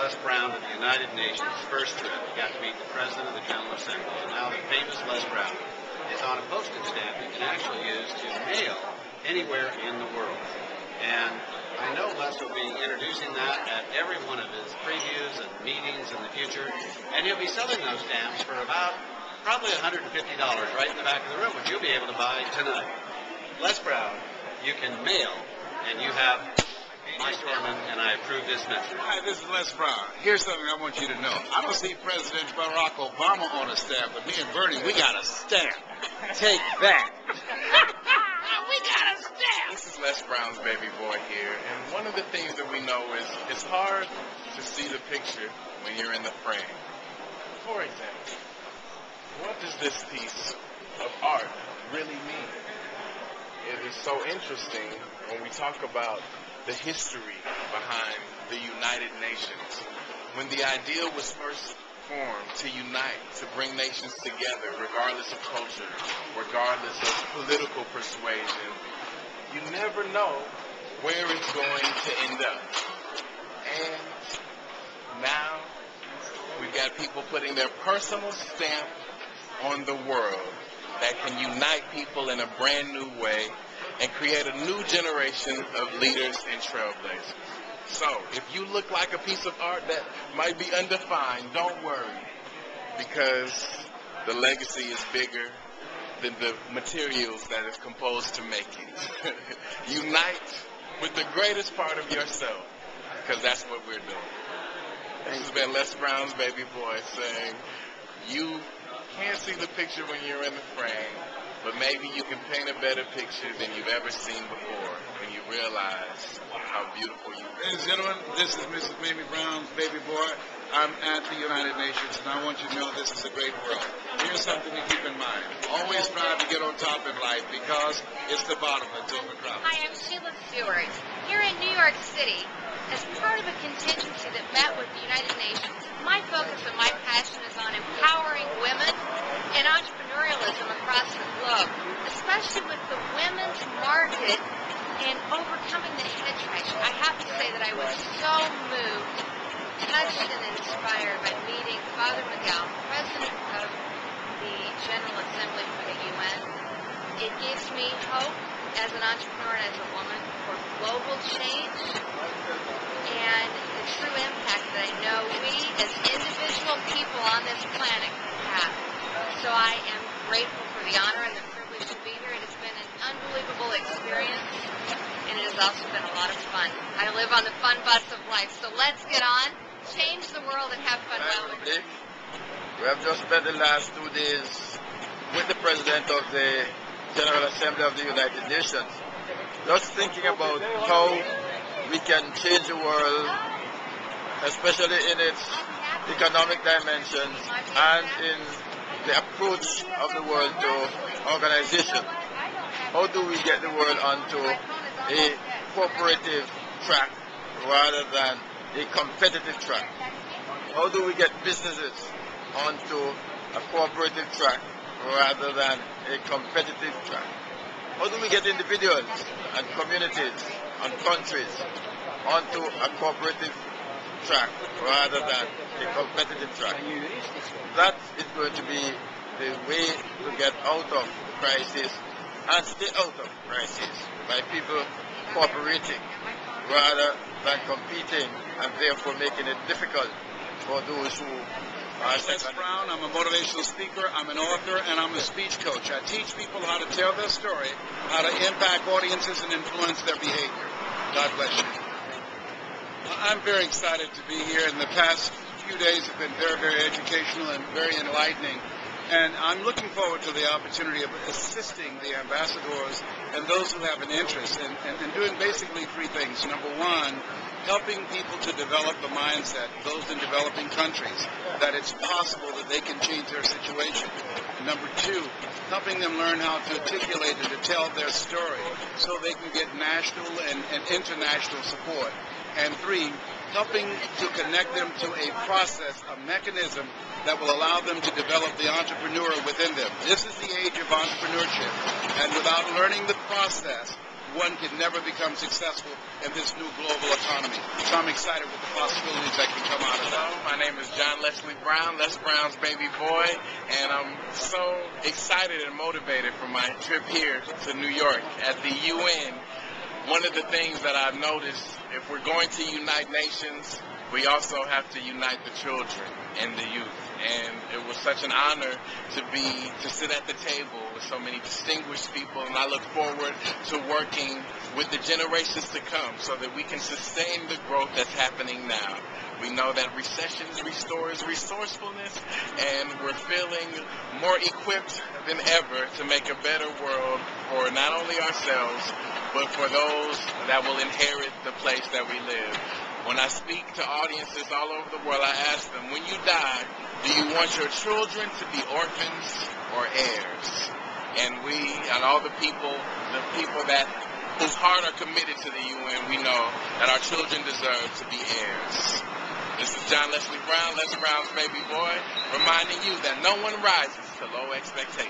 Les Brown to the United Nations first trip. He got to meet the President of the General Assembly. And now the famous Les Brown is on a postage stamp you can actually use to mail anywhere in the world. And I know Les will be introducing that at every one of his previews and meetings in the future. And he'll be selling those stamps for about probably $150 right in the back of the room, which you'll be able to buy tonight. Les Brown, you can mail, and you have my Dohrmann, and I approve this message. Hi, this is Les Brown. Here's something I want you to know. I don't see President Barack Obama on a stamp, but me and Bernie, we got a stamp. Take that. We got a stamp. This is Les Brown's baby boy here, and one of the things that we know is it's hard to see the picture when you're in the frame. For example, what does this piece of art really mean? It is so interesting when we talk about the history behind the United Nations. When the idea was first formed to unite, to bring nations together, regardless of culture, regardless of political persuasion, you never know where it's going to end up. And now we've got people putting their personal stamp on the world that can unite people in a brand new way and create a new generation of leaders and trailblazers. So, if you look like a piece of art that might be undefined, don't worry, because the legacy is bigger than the materials that is composed to make it. Unite with the greatest part of yourself, because that's what we're doing. This has been Les Brown's baby boy saying, you can't see the picture when you're in the frame, but maybe you can paint a better picture than you've ever seen before when you realize how beautiful you are. Ladies and gentlemen, this is Mrs. Mamie Brown's baby boy. I'm at the United Nations, and I want you to know this is a great world. Here's something to keep in mind. Always strive to get on top in life, because it's the bottom that's overcrowded. Hi, I'm Sheila Stewart. Here in New York City, as part of a contingency that met with the United Nations, my focus and my passion is on empowering women and entrepreneurialism across the globe, especially with the women's market and overcoming the hedge. I have to say that I was so moved, touched, and inspired by meeting Father Miguel, President of the General Assembly for the UN. It gives me hope as an entrepreneur and as a woman for global change and the true impact that I know we as individual people on this planet have. So I am grateful for the honor and the privilege to be here. It has been an unbelievable experience, and it has also been a lot of fun. I live on the fun bus of life, so let's get on, change the world, and have fun while we're here. We have just spent the last 2 days with the President of the General Assembly of the United Nations, just thinking about how we can change the world, especially in its economic dimensions and in the approach of the world to organization. How do we get the world onto a cooperative track rather than a competitive track? How do we get businesses onto a cooperative track rather than a competitive track? How do we get individuals and communities and countries onto a cooperative track rather than a competitive track? That is going to be the way to get out of crisis and stay out of crisis, by people cooperating rather than competing and therefore making it difficult for those who are Les Brown, I'm a motivational speaker, I'm an author, and I'm a speech coach. I teach people how to tell their story, how to impact audiences and influence their behavior. God bless you. I'm very excited to be here, and the past few days have been very, very educational and very enlightening. And I'm looking forward to the opportunity of assisting the ambassadors and those who have an interest in doing basically 3 things. Number one, helping people to develop the mindset, those in developing countries, that it's possible that they can change their situation. Number 2, helping them learn how to articulate and to tell their story so they can get national and international support. And 3, helping to connect them to a process, a mechanism that will allow them to develop the entrepreneur within them. This is the age of entrepreneurship, and without learning the process, one can never become successful in this new global economy. So I'm excited with the possibilities that can come out of that. Hello, my name is John Leslie Brown, Les Brown's baby boy, and I'm so excited and motivated for my trip here to New York. At the UN, one of the things that I've noticed, if we're going to unite nations, we also have to unite the children and the youth. And it was such an honor to sit at the table with so many distinguished people, and I look forward to working with the generations to come so that we can sustain the growth that's happening now. We know that recessions restores resourcefulness, and we're feeling more equipped than ever to make a better world for not only ourselves, but for those that will inherit the place that we live. When I speak to audiences all over the world, I ask them, when you die, do you want your children to be orphans or heirs? And we, and all the people that whose heart are committed to the UN, we know that our children deserve to be heirs. This is John Leslie Brown, Les Brown's baby boy, reminding you that no one rises to low expectations.